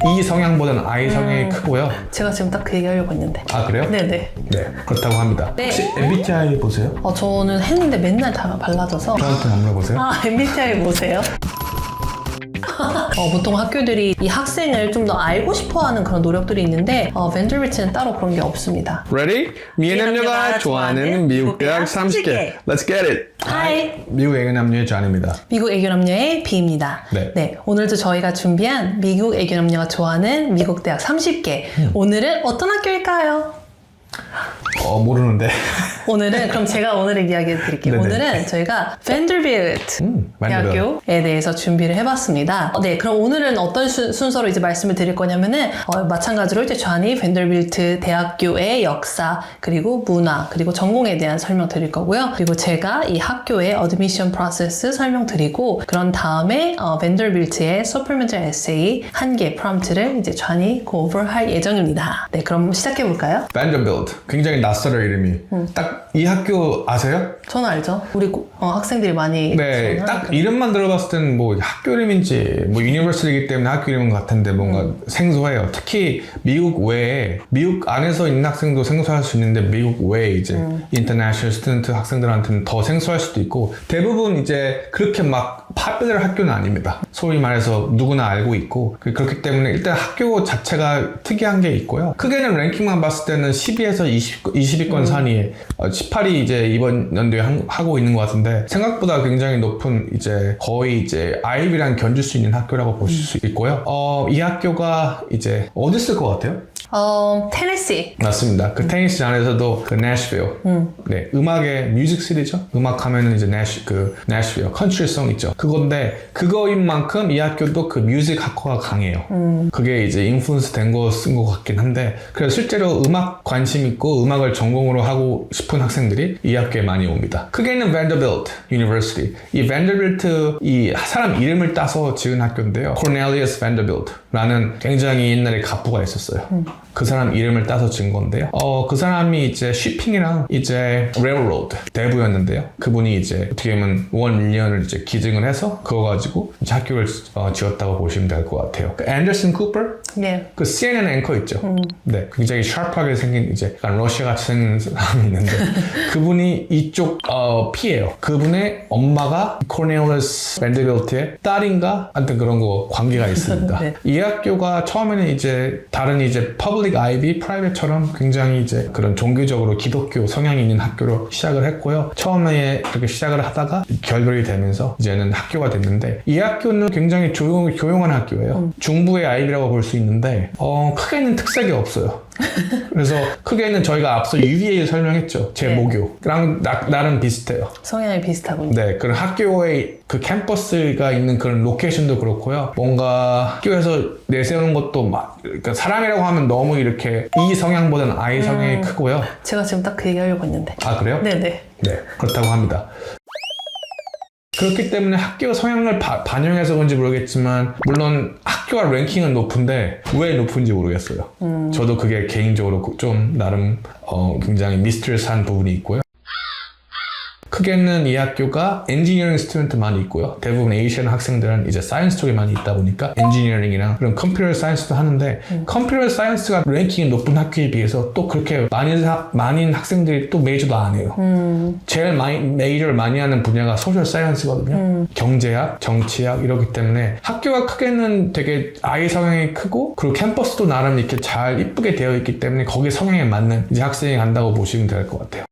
E 성향보다는 I 성향이 크고요. 제가 지금 딱 그 얘기 하려고 했는데. 아, 그래요? 네네. 네, 그렇다고 합니다. 네. 혹시 MBTI 보세요? 저는 했는데 맨날 다 발라져서. 저한테 안 물어보세요? MBTI 보세요? 보통 학교들이 이 학생을 좀 더 알고 싶어하는 그런 노력들이 있는데 밴더빌트는 따로 그런 게 없습니다. Ready? 미애남녀가 좋아하는 미국 대학 30개. Let's get it! Hi. 미국 애견남녀의 존입니다. 미국 애교남녀의 B입니다. 네. 오늘도 저희가 준비한 미국 애교남녀가 좋아하는 미국 대학 30개. 오늘은 어떤 학교일까요? 모르는데. 오늘은 그럼 제가 오늘의 이야기 드릴게요. 네네. 오늘은 저희가 밴더빌트 Vanderbilt. 대학교에 대해서 준비를 해봤습니다. 네, 그럼 오늘은 어떤 순서로 이제 말씀을 드릴 거냐면은 마찬가지로 이제 존이 밴더빌트 대학교의 역사 그리고 문화 그리고 전공에 대한 설명 드릴 거고요. 그리고 제가 이 학교의 어드미션 프로세스 설명드리고 그런 다음에 밴더빌트의 supplementary essay 1개 프롬프트를 이제 존이 고오버할 예정입니다. 네, 그럼 시작해 볼까요? Vanderbilt. 굉장히 낯설어 이름이. 딱 이 학교 아세요? 저는 알죠. 우리 학생들이 많이 네, 딱 이름만 들어봤을 때는 뭐 학교 이름인지 뭐 유니버시티이기 때문에 학교 이름인 것 같은데 뭔가 생소해요. 특히 미국 외에 미국 안에서 있는 학생도 생소할 수 있는데 미국 외에 이제 인터내셔널 스튜던트 학생들한테는 더 생소할 수도 있고 대부분 이제 그렇게 막 파퓰러 학교는 아닙니다. 소위 말해서 누구나 알고 있고 그렇기 때문에 일단 학교 자체가 특이한 게 있고요. 크게는 랭킹만 봤을 때는 10위에서 20위권 사이에 18위 이제 이번 연도에 하고 있는 것 같은데 생각보다 굉장히 높은 이제 거의 이제 아이비랑 견줄 수 있는 학교라고 보실 수 있고요. 이 학교가 이제 어디 있을 것 같아요? 테네시. 맞습니다. 그 테니스 안에서도 그 내쉬빌, 네, 음악의 뮤직시티죠. 음악 하면은 이제 내쉬빌, 컨트리송 있죠. 그건데 그거인 만큼 이 학교도 그 뮤직 학과가 강해요. 그게 이제 인플루언스 된 거 쓴 것 같긴 한데 그래서 실제로 음악 관심 있고 음악을 전공으로 하고 싶은 학생들이 이 학교에 많이 옵니다. 크게는 Vanderbilt University. 이 Vanderbilt 이 사람 이름을 따서 지은 학교인데요. Cornelius Vanderbilt라는 굉장히 옛날에 가부가 있었어요. 그 사람 이름을 따서 지은 건데요. 그 사람이 이제 쉬핑이랑 이제 railroad 대부였는데요. 그분이 이제 어떻게 보면 1밀리언을 이제 기증을 해서 그거 가지고 이제 학교를 지었다고 보시면 될 것 같아요. 그 앤더슨 쿠퍼? 네. 그 CNN 앵커 있죠. 네, 굉장히 샤프하게 생긴 이제 약간 러시아 같이 생긴 사람이 있는데 그분이 이쪽 피예요. 그분의 엄마가 코넬리어스 밴더빌트의 딸인가? 하여튼 그런 거 관계가 있습니다. 네. 이 학교가 처음에는 이제 다른 이제 퍼블릭 아이비, 프라이빗처럼 굉장히 이제 그런 종교적으로 기독교 성향이 있는 학교로 시작을 했고요. 처음에 그렇게 시작을 하다가 결별이 되면서 이제는 학교가 됐는데 이 학교는 굉장히 조용한 학교예요. 중부의 아이비라고 볼 수 있는데 크게는 특색이 없어요. 그래서 크게는 저희가 앞서 UVA를 설명했죠. 제 네. 모교랑 나름 비슷해요. 성향이 비슷하군요. 네, 그런 학교의 그 캠퍼스가 있는 그런 로케이션도 그렇고요. 뭔가 학교에서 내세우는 것도 막 그러니까 사람이라고 하면 너무 이렇게 E 성향보다는 I 성향이 크고요. 제가 지금 딱 그 얘기 하려고 했는데. 아, 그래요? 네네. 네, 그렇다고 합니다. 그렇기 때문에 학교 성향을 반영해서 그런지 모르겠지만 물론 학교가 랭킹은 높은데 왜 높은지 모르겠어요. 저도 그게 개인적으로 좀 나름 굉장히 미스터리스한 부분이 있고요. 크게는 이 학교가 엔지니어링 스튜던트 많이 있고요. 대부분 에이시안 학생들은 이제 사이언스 쪽에 많이 있다 보니까 엔지니어링이랑 그런 컴퓨터 사이언스도 하는데 컴퓨터 사이언스가 랭킹이 높은 학교에 비해서 또 그렇게 많은 학생들이 또 메이저도 안 해요. 제일 메이저를 많이 하는 분야가 소셜 사이언스거든요. 경제학, 정치학 이러기 때문에 학교가 크게는 되게 아이 성향이 크고 그리고 캠퍼스도 나름 이렇게 잘 이쁘게 되어 있기 때문에 거기에 성향에 맞는 이제 학생이 간다고 보시면 될 것 같아요.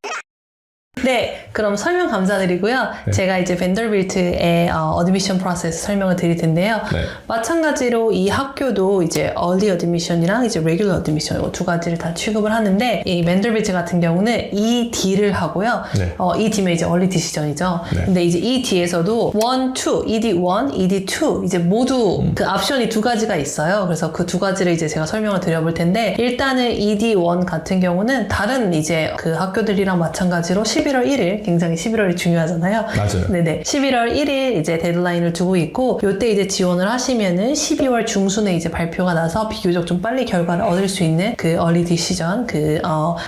네, 그럼 설명 감사드리고요. 네. 제가 이제 밴더빌트의 어드미션 프로세스 설명을 드릴 텐데요. 네. 마찬가지로 이 학교도 이제 early admission이랑 이제 regular admission 두 가지를 다 취급을 하는데 이 밴더빌트 같은 경우는 ED를 하고요. 네. ED면 이제 early decision이죠. 네. 근데 이제 ED에서도 1, 2, ED1, ED2 이제 모두 그 옵션이 두 가지가 있어요. 그래서 그 두 가지를 이제 제가 설명을 드려볼 텐데 일단은 ED1 같은 경우는 다른 이제 그 학교들이랑 마찬가지로 11월 1일, 굉장히 11월이 중요하잖아요. 맞아요. 네네. 11월 1일 이제 데드라인을 두고 있고, 요때 이제 지원을 하시면은 12월 중순에 이제 발표가 나서 비교적 좀 빨리 결과를 얻을 수 있는 그 얼리 디시전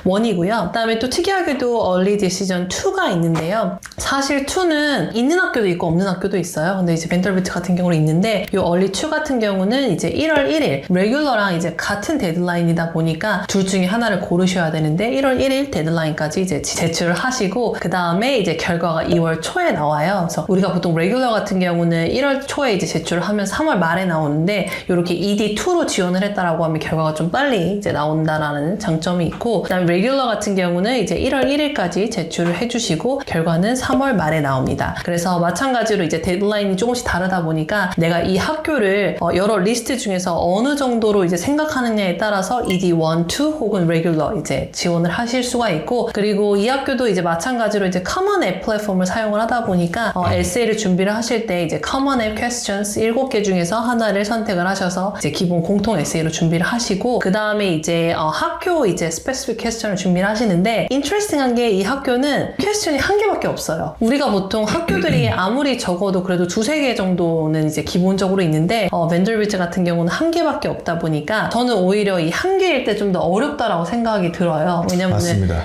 원이고요. 그다음에 또 특이하게도 얼리 디시전 2가 있는데요. 사실 2는 있는 학교도 있고 없는 학교도 있어요. 근데 이제 벤더빌트 같은 경우는 있는데, 요 얼리 2 같은 경우는 이제 1월 1일 레귤러랑 이제 같은 데드라인이다 보니까 둘 중에 하나를 고르셔야 되는데 1월 1일 데드라인까지 이제 제출을 하시고, 그 다음에 이제 결과가 2월 초에 나와요. 그래서 우리가 보통 레귤러 같은 경우는 1월 초에 이제 제출을 하면 3월 말에 나오는데, 이렇게 ED2로 지원을 했다라고 하면 결과가 좀 빨리 이제 나온다라는 장점이 있고, 그다음에 레귤러 같은 경우는 이제 1월 1일까지 제출을 해주시고 결과는 3월 말에 나옵니다. 그래서 마찬가지로 이제 데드라인이 조금씩 다르다 보니까 내가 이 학교를 여러 리스트 중에서 어느 정도로 이제 생각하느냐에 따라서 ED1, 2 혹은 레귤러 이제 지원을 하실 수가 있고, 그리고 이 학교도 이제 마찬가지로 이제 Common App 플랫폼을 사용을 하다 보니까 에세이를 준비를 하실 때 이제 Common App Questions 7개 중에서 하나를 선택을 하셔서 이제 기본 공통 에세이로 준비를 하시고, 그 다음에 이제 학교 이제 Specific Question을 준비를 하시는데, 인트레스팅한 게 이 학교는 퀘스천이 한 개밖에 없어요. 우리가 보통 학교들이 아무리 적어도 그래도 2-3개 정도는 이제 기본적으로 있는데, 벤더빌트 같은 경우는 한 개밖에 없다 보니까 저는 오히려 이 한 개일 때 좀 더 어렵다라고 생각이 들어요. 왜냐면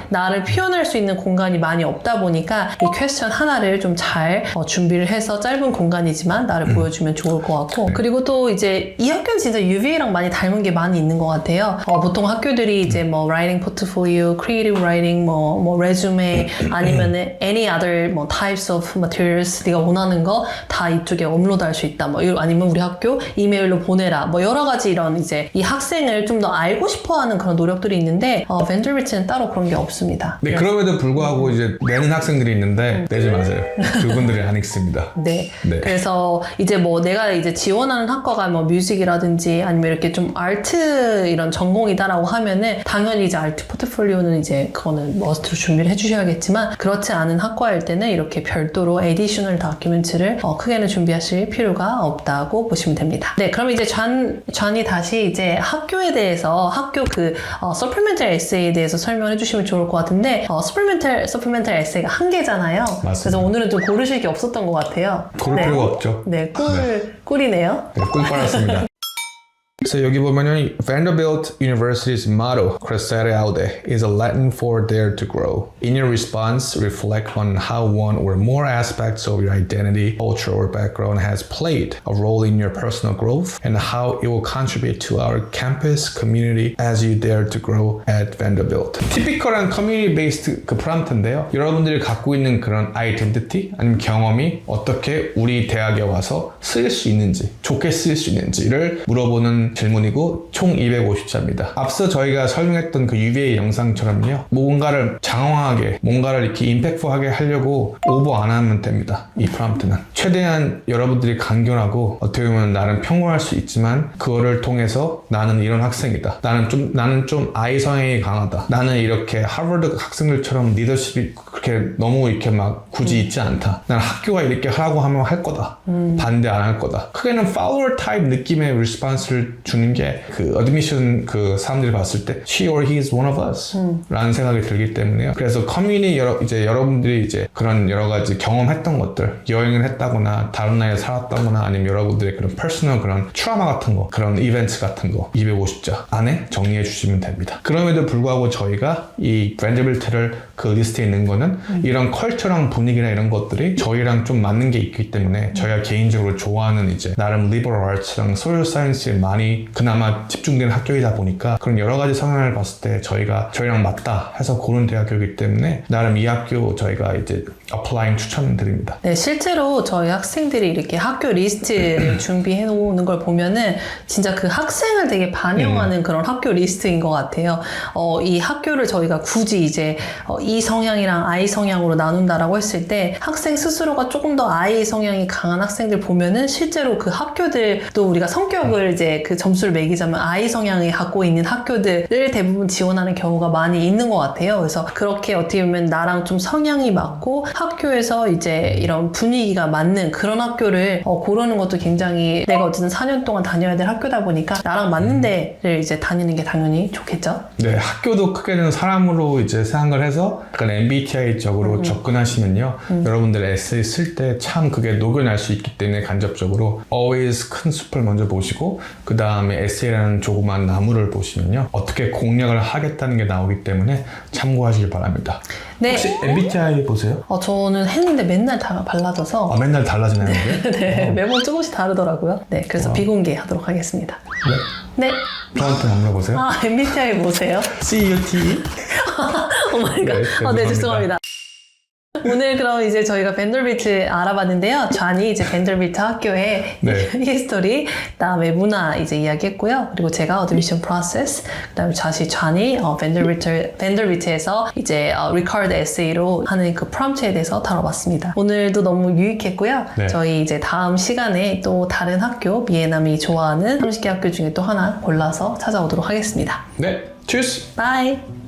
나를 표현할 수 있는 공간이 많이 없다 보니까 이 퀘스천 하나를 좀 잘 준비를 해서 짧은 공간이지만 나를 보여주면 좋을 것 같고, 그리고 또 이제 이 학교는 진짜 UVA랑 많이 닮은 게 많이 있는 것 같아요. 보통 학교들이 이제 뭐 writing portfolio, creative writing, 뭐 resume, 아니면은 any other 뭐 types of materials, 네가 원하는 거 다 이쪽에 업로드할 수 있다. 뭐 아니면 우리 학교 이메일로 보내라. 뭐 여러 가지 이런 이제 이 학생을 좀 더 알고 싶어하는 그런 노력들이 있는데, 벤더빌트는 따로 그런 게 없습니다. 네, 그럼에도 불구하고 이제 내는 학생들이 있는데 내지 마세요. 그분들이 안 읽습니다. 네. 그래서 이제 뭐 내가 이제 지원하는 학과가 뭐 뮤직이라든지 아니면 이렇게 좀 아트 이런 전공이다라고 하면은 당연히 이제 아트 포트폴리오는 이제 그거는 머스트로 준비를 해주셔야겠지만, 그렇지 않은 학과일 때는 이렇게 별도로 에디셔널 다큐멘트를 크게는 준비하실 필요가 없다고 보시면 됩니다. 네, 그럼 이제 잔이 다시 이제 학교에 대해서 학교 그 서플리멘탈 에세이에 대해서 설명해 주시면 좋을 것 같은데, 서플리멘탈 에세이가 한 개잖아요. 맞습니다. 그래서 오늘은 좀 고르실 게 없었던 것 같아요. 고를 필요가 없죠. 네, 꿀이네요. 네, 꿀 빨았습니다. 그래서 여기 보면은 Vanderbilt University's motto, Crescere Aude, is a Latin for dare to grow. In your response, reflect on how one or more aspects of your identity, culture, or background has played a role in your personal growth and how it will contribute to our campus community as you dare to grow at Vanderbilt. 티피컬한 커뮤니티-베이스드 그 프롬프트인데요. 여러분들이 갖고 있는 그런 아이덴티티 아니면 경험이 어떻게 우리 대학에 와서 쓰일 수 있는지, 좋게 쓰일 수 있는지를 물어보는 질문이고 총 250자입니다. 앞서 저희가 설명했던 그 UVA 영상처럼요, 뭔가를 장황하게, 뭔가를 이렇게 임팩트하게 하려고 오버 안 하면 됩니다. 이 프롬프트는 최대한 여러분들이 간결하고 어떻게 보면 나는 평범할 수 있지만 그거를 통해서 나는 이런 학생이다, 나는 좀 아이 성향이 강하다, 나는 이렇게 하버드 학생들처럼 리더십이 그렇게 너무 이렇게 막 굳이 있지 않다, 나는 학교가 이렇게 하라고 하면 할 거다, 반대 안 할 거다. 크게는 follower type 느낌의 리스폰스를 주는 게 그 어드미션 그 사람들이 봤을 때 she or he is one of us 라는 생각이 들기 때문에요. 그래서 커뮤니티 이제 여러분들이 이제 그런 여러 가지 경험했던 것들, 여행을 했다거나 다른 나라에 살았다거나 아니면 여러분들의 그런 퍼스널 그런 트라우마 같은 거, 그런 이벤트 같은 거 250자 안에 정리해 주시면 됩니다. 그럼에도 불구하고 저희가 이 밴더빌트를 그 리스트에 있는 거는 이런 컬처랑 분위기나 이런 것들이 저희랑 좀 맞는 게 있기 때문에 저희가 개인적으로 좋아하는 이제 나름 리버럴 아츠랑 소셜 사이언스에 많이 그나마 집중되는 학교이다 보니까 그런 여러 가지 성향을 봤을 때 저희랑 맞다 해서 고른 대학교이기 때문에 나름 이 학교 저희가 이제 어플라잉 추천드립니다. 네, 실제로 저희 학생들이 이렇게 학교 리스트를 준비해 놓는 걸 보면은 진짜 그 학생을 되게 반영하는 그런 학교 리스트인 것 같아요. 이 학교를 저희가 굳이 이제 이 성향이랑 I 성향으로 나눈다라고 했을 때 학생 스스로가 조금 더 I 성향이 강한 학생들 보면은 실제로 그 학교들도 우리가 성격을 이제 그 점수를 매기자면 I 성향이 갖고 있는 학교들을 대부분 지원하는 경우가 많이 있는 것 같아요. 그래서 그렇게 어떻게 보면 나랑 좀 성향이 맞고 학교에서 이제 이런 분위기가 맞는 그런 학교를 고르는 것도 굉장히 내가 어쨌든 4년 동안 다녀야 될 학교다 보니까 나랑 맞는 데를 이제 다니는 게 당연히 좋겠죠. 네, 학교도 크게는 사람으로 이제 생각을 해서 약간 MBTI적으로 접근하시면요. 여러분들 에세이 쓸 때 참 그게 녹여낼 수 있기 때문에 간접적으로 always 큰 숲을 먼저 보시고 그 다음에 에세이라는 조그만 나무를 보시면요. 어떻게 공략을 하겠다는 게 나오기 때문에 참고하시길 바랍니다. 네. 혹시 MBTI 보세요? 저는 했는데 맨날 다 발라져서 맨날 달라지나요? 근데? 네, 매번 조금씩 다르더라고요. 네, 그래서 비공개하도록 하겠습니다. 네? 네. 저한테 안 물어보세요? MBTI 뭐세요? CUT? 오마이갓. 네, 죄송합니다. 오늘 그럼 이제 저희가 밴더빌트 알아봤는데요. 존이 이제 밴더빌트 학교의 네. 히스토리, 그다음에 문화 이제 이야기했고요. 그리고 제가 어드미션 프로세스, 그다음에 존이 밴더빌트에서 이제 리커드 에세이로 하는 그 프롬프트에 대해서 다뤄봤습니다. 오늘도 너무 유익했고요. 네. 저희 이제 다음 시간에 또 다른 학교, 미애남이 좋아하는 30개 학교 중에 또 하나 골라서 찾아오도록 하겠습니다. 네, cheers! 바이!